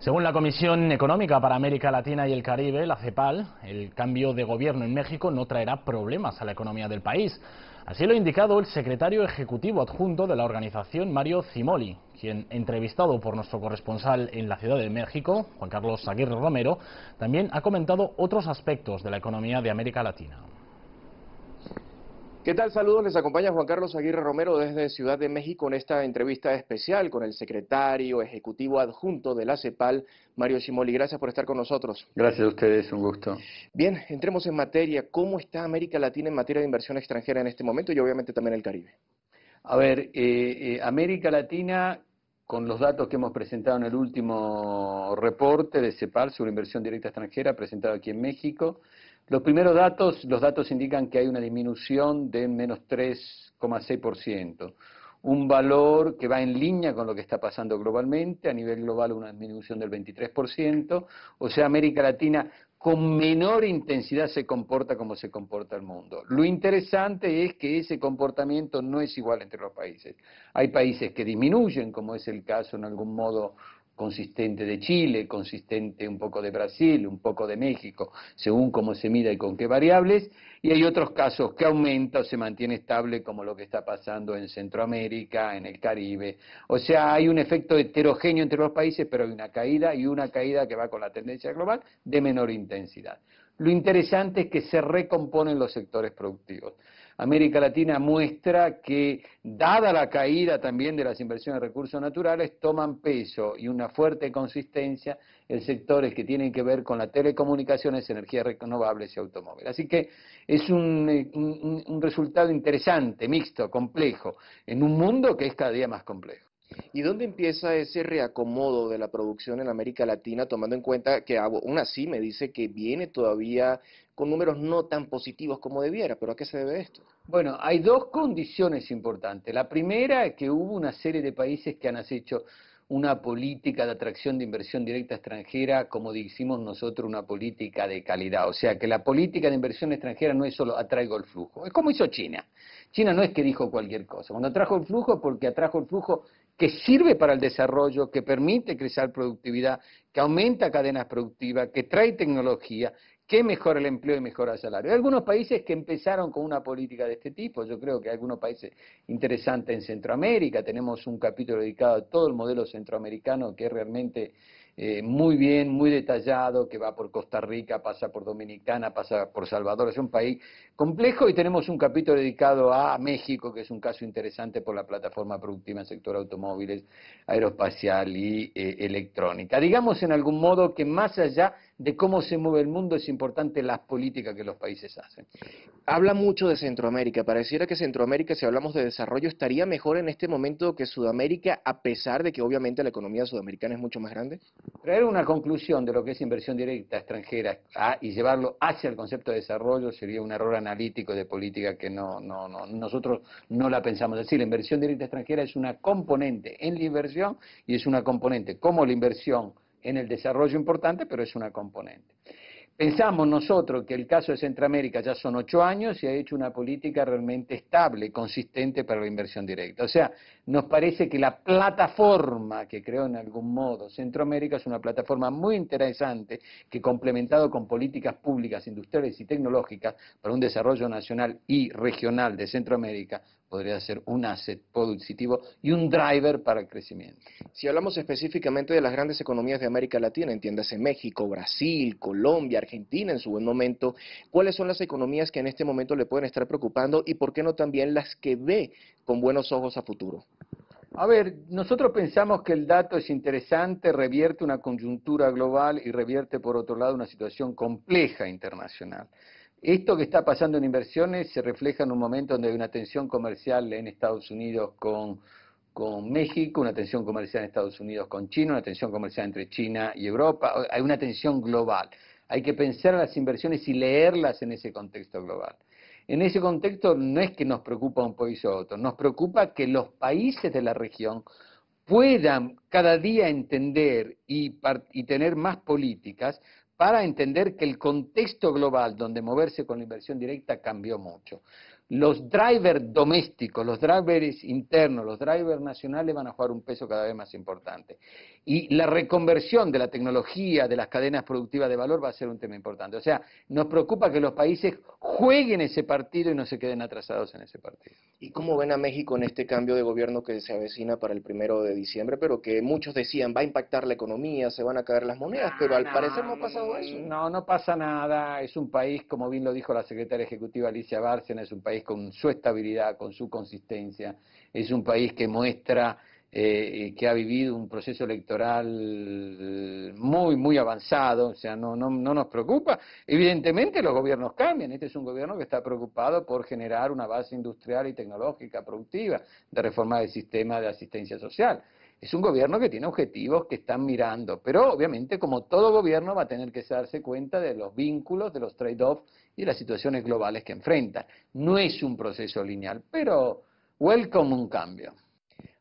Según la Comisión Económica para América Latina y el Caribe, la CEPAL, el cambio de gobierno en México no traerá problemas a la economía del país. Así lo ha indicado el secretario ejecutivo adjunto de la organización, Mario Cimoli, quien, entrevistado por nuestro corresponsal en la Ciudad de México, Juan Carlos Aguirre Romero, también ha comentado otros aspectos de la economía de América Latina. ¿Qué tal? Saludos, les acompaña Juan Carlos Aguirre Romero desde Ciudad de México en esta entrevista especial con el secretario ejecutivo adjunto de la CEPAL, Mario Cimoli. Gracias por estar con nosotros. Gracias a ustedes, un gusto. Bien, entremos en materia. ¿Cómo está América Latina en materia de inversión extranjera en este momento y obviamente también el Caribe? A ver, América Latina, con los datos que hemos presentado en el último reporte de CEPAL sobre inversión directa extranjera presentado aquí en México, los primeros datos, los datos indican que hay una disminución de menos 3,6%, un valor que va en línea con lo que está pasando globalmente. A nivel global una disminución del 23%, o sea, América Latina con menor intensidad se comporta como se comporta el mundo. Lo interesante es que ese comportamiento no es igual entre los países. Hay países que disminuyen, como es el caso en algún modo consistente de Chile, consistente un poco de Brasil, un poco de México, según cómo se mida y con qué variables, y hay otros casos que aumenta o se mantiene estable, como lo que está pasando en Centroamérica, en el Caribe. O sea, hay un efecto heterogéneo entre los países, pero hay una caída, y una caída que va con la tendencia global de menor intensidad. Lo interesante es que se recomponen los sectores productivos. América Latina muestra que, dada la caída también de las inversiones en recursos naturales, toman peso y una fuerte consistencia en sectores que tienen que ver con las telecomunicaciones, energías renovables y automóviles. Así que es un resultado interesante, mixto, complejo, en un mundo que es cada día más complejo. ¿Y dónde empieza ese reacomodo de la producción en América Latina, tomando en cuenta que aún así me dice que viene todavía con números no tan positivos como debiera? ¿Pero a qué se debe esto? Bueno, hay dos condiciones importantes. La primera es que hubo una serie de países que han hecho una política de atracción de inversión directa extranjera, como decimos nosotros, una política de calidad. O sea, que la política de inversión extranjera no es solo atraigo el flujo, es como hizo China. China no es que dijo cualquier cosa. Cuando atrajo el flujo es porque atrajo el flujo que sirve para el desarrollo, que permite crecer productividad, que aumenta cadenas productivas, que trae tecnología, que mejora el empleo y mejora el salario. Hay algunos países que empezaron con una política de este tipo. Yo creo que hay algunos países interesantes en Centroamérica. Tenemos un capítulo dedicado a todo el modelo centroamericano que es realmente muy bien, muy detallado, que va por Costa Rica, pasa por Dominicana, pasa por Salvador. Es un país complejo, y tenemos un capítulo dedicado a México, que es un caso interesante por la plataforma productiva en el sector automóviles, aeroespacial y electrónica. Digamos en algún modo que más allá de cómo se mueve el mundo, es importante las políticas que los países hacen. Habla mucho de Centroamérica. Pareciera que Centroamérica, si hablamos de desarrollo, estaría mejor en este momento que Sudamérica, a pesar de que obviamente la economía sudamericana es mucho más grande. Traer una conclusión de lo que es inversión directa extranjera y llevarlo hacia el concepto de desarrollo sería un error analítico de política que nosotros no la pensamos así. La inversión directa extranjera es una componente en la inversión, y es una componente como la inversión en el desarrollo importante, pero es una componente. Pensamos nosotros que el caso de Centroamérica ya son 8 años y ha hecho una política realmente estable, consistente para la inversión directa. O sea, nos parece que la plataforma que creó en algún modo Centroamérica es una plataforma muy interesante, que, complementado con políticas públicas, industriales y tecnológicas para un desarrollo nacional y regional de Centroamérica, podría ser un asset positivo y un driver para el crecimiento. Si hablamos específicamente de las grandes economías de América Latina, entiéndase México, Brasil, Colombia, Argentina en su buen momento, ¿cuáles son las economías que en este momento le pueden estar preocupando, y por qué no también las que ve con buenos ojos a futuro? A ver, nosotros pensamos que el dato es interesante, revierte una coyuntura global y revierte por otro lado una situación compleja internacional. Esto que está pasando en inversiones se refleja en un momento donde hay una tensión comercial en Estados Unidos con México, una tensión comercial en Estados Unidos con China, una tensión comercial entre China y Europa. Hay una tensión global. Hay que pensar las inversiones y leerlas en ese contexto global. En ese contexto no es que nos preocupa un país u otro, nos preocupa que los países de la región puedan cada día entender y tener más políticas para entender que el contexto global donde moverse con la inversión directa cambió mucho. los drivers domésticos, los drivers internos, los drivers nacionales van a jugar un peso cada vez más importante. Y la reconversión de la tecnología, de las cadenas productivas de valor va a ser un tema importante. O sea, nos preocupa que los países jueguen ese partido y no se queden atrasados en ese partido. ¿Y cómo ven a México en este cambio de gobierno que se avecina para el 1 de diciembre, pero que muchos decían va a impactar la economía, se van a caer las monedas, pero al parecer no ha pasado eso? No pasa nada. Es un país, como bien lo dijo la secretaria ejecutiva Alicia Bárcena, es un país con su estabilidad, con su consistencia. Es un país que muestra que ha vivido un proceso electoral muy avanzado, o sea, no nos preocupa. Evidentemente los gobiernos cambian, este es un gobierno que está preocupado por generar una base industrial y tecnológica productiva, de reformar el sistema de asistencia social. Es un gobierno que tiene objetivos que están mirando, pero obviamente como todo gobierno va a tener que darse cuenta de los vínculos, de los trade-offs y de las situaciones globales que enfrenta. No es un proceso lineal, pero welcome un cambio.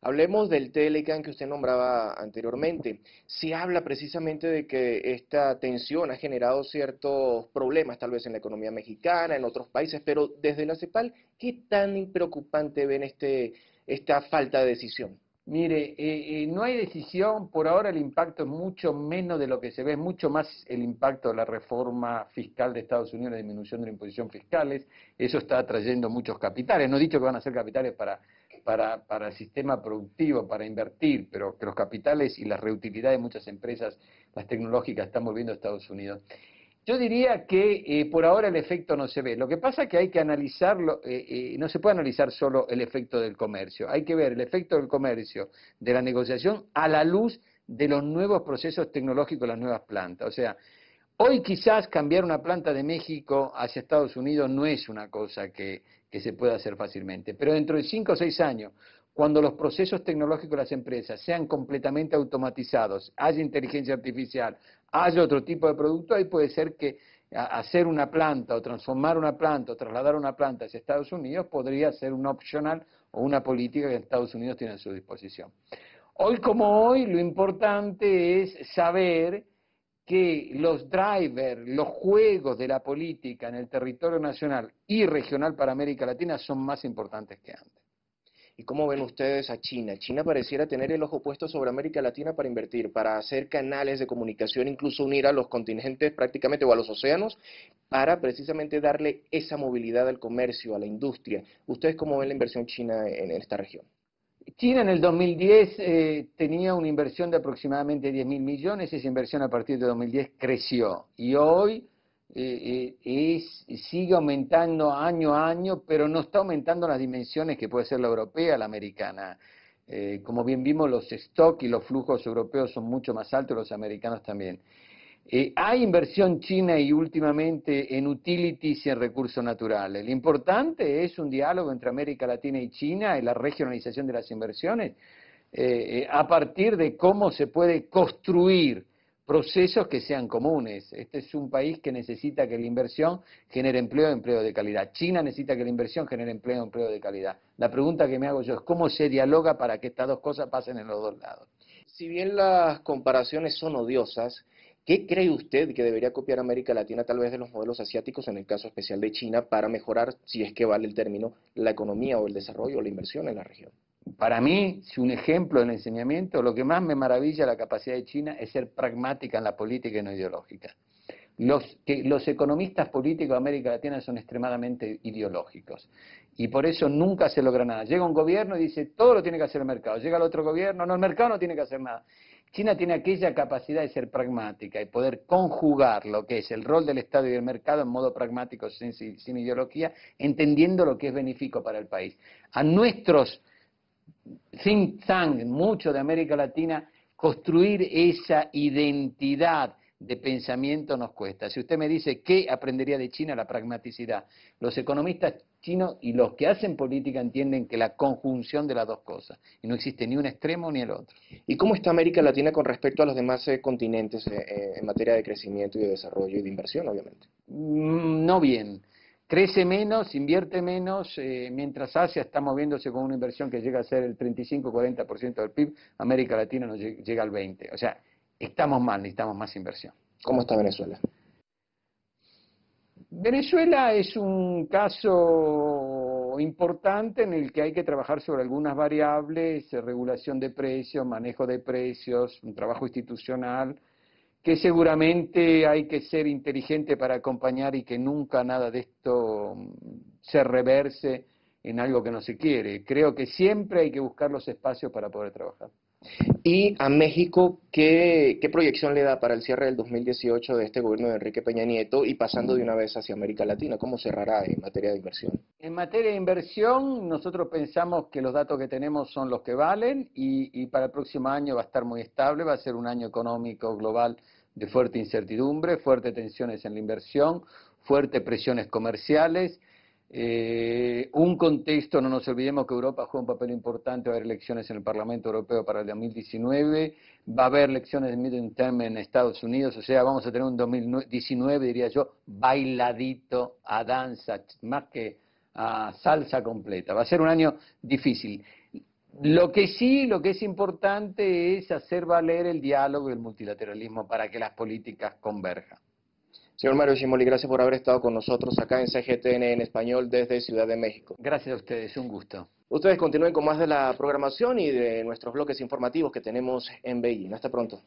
Hablemos del Telecan que usted nombraba anteriormente. Se habla precisamente de que esta tensión ha generado ciertos problemas, tal vez en la economía mexicana, en otros países, pero desde la CEPAL, ¿qué tan preocupante ven esta falta de decisión? Mire, no hay decisión, por ahora el impacto es mucho menos de lo que se ve, es mucho más el impacto de la reforma fiscal de Estados Unidos, la disminución de la imposición fiscales, eso está atrayendo muchos capitales, no he dicho que van a ser capitales para el sistema productivo, para invertir, pero que los capitales y la reutilidad de muchas empresas, las tecnológicas, están volviendo a Estados Unidos. Yo diría que por ahora el efecto no se ve. Lo que pasa es que hay que analizarlo, no se puede analizar solo el efecto del comercio, hay que ver el efecto del comercio, de la negociación, a la luz de los nuevos procesos tecnológicos, las nuevas plantas. O sea, hoy quizás cambiar una planta de México hacia Estados Unidos no es una cosa que se pueda hacer fácilmente, pero dentro de 5 o 6 años, cuando los procesos tecnológicos de las empresas sean completamente automatizados, haya inteligencia artificial, haya otro tipo de producto, ahí puede ser que hacer una planta o transformar una planta o trasladar una planta hacia Estados Unidos podría ser un optional o una política que Estados Unidos tiene a su disposición. Hoy como hoy, lo importante es saber que los drivers, los juegos de la política en el territorio nacional y regional para América Latina son más importantes que antes. ¿Y cómo ven ustedes a China? China pareciera tener el ojo puesto sobre América Latina para invertir, para hacer canales de comunicación, incluso unir a los continentes prácticamente o a los océanos, para precisamente darle esa movilidad al comercio, a la industria. ¿Ustedes cómo ven la inversión china en esta región? China en el 2010 tenía una inversión de aproximadamente 10.000 millones, esa inversión a partir de 2010 creció y hoy sigue aumentando año a año, pero no está aumentando en las dimensiones que puede ser la europea, la americana. Como bien vimos, los stocks y los flujos europeos son mucho más altos, los americanos también. Hay inversión china y últimamente en utilities y en recursos naturales. Lo importante es un diálogo entre América Latina y China y la regionalización de las inversiones a partir de cómo se puede construir procesos que sean comunes. Este es un país que necesita que la inversión genere empleo de calidad. China necesita que la inversión genere empleo de calidad. La pregunta que me hago yo es cómo se dialoga para que estas dos cosas pasen en los dos lados. Si bien las comparaciones son odiosas, ¿qué cree usted que debería copiar América Latina tal vez de los modelos asiáticos, en el caso especial de China, para mejorar, si es que vale el término, la economía o el desarrollo o la inversión en la región? Para mí, si un ejemplo del enseñamiento, lo que más me maravilla la capacidad de China es ser pragmática en la política y no ideológica. Los economistas políticos de América Latina son extremadamente ideológicos y por eso nunca se logra nada. Llega un gobierno y dice, todo lo tiene que hacer el mercado. Llega el otro gobierno, no, el mercado no tiene que hacer nada. China tiene aquella capacidad de ser pragmática y poder conjugar lo que es el rol del Estado y del mercado en modo pragmático, sin ideología, entendiendo lo que es benéfico para el país. A nuestros think tank, mucho de América Latina, construir esa identidad de pensamiento nos cuesta. Si usted me dice qué aprendería de China, la pragmaticidad. Los economistas chinos y los que hacen política entienden que la conjunción de las dos cosas, y no existe ni un extremo ni el otro. ¿Y cómo está América Latina con respecto a los demás continentes en materia de crecimiento y de desarrollo y de inversión, obviamente? No bien. Crece menos, invierte menos, mientras Asia está moviéndose con una inversión que llega a ser el 35-40% del PIB, América Latina no llega al 20%. O sea, estamos mal, necesitamos más inversión. ¿Cómo está Venezuela? Venezuela es un caso momento importante en el que hay que trabajar sobre algunas variables, regulación de precios, manejo de precios, un trabajo institucional, que seguramente hay que ser inteligente para acompañar y que nunca nada de esto se reverse en algo que no se quiere. Creo que siempre hay que buscar los espacios para poder trabajar. Y a México, ¿qué proyección le da para el cierre del 2018 de este gobierno de Enrique Peña Nieto y pasando de una vez hacia América Latina? ¿Cómo cerrará en materia de inversión? En materia de inversión, nosotros pensamos que los datos que tenemos son los que valen y para el próximo año va a estar muy estable, va a ser un año económico global de fuerte incertidumbre, fuertes tensiones en la inversión, fuertes presiones comerciales. Un contexto, no nos olvidemos que Europa juega un papel importante, va a haber elecciones en el Parlamento Europeo para el 2019, va a haber elecciones de midterm en Estados Unidos, o sea, vamos a tener un 2019, diría yo, bailadito a danza, más que a salsa completa. Va a ser un año difícil. Lo que es importante es hacer valer el diálogo y el multilateralismo para que las políticas converjan. Señor Mario Cimoli, gracias por haber estado con nosotros acá en CGTN en español desde Ciudad de México. Gracias a ustedes, un gusto. Ustedes continúen con más de la programación y de nuestros bloques informativos que tenemos en Beijing. Hasta pronto.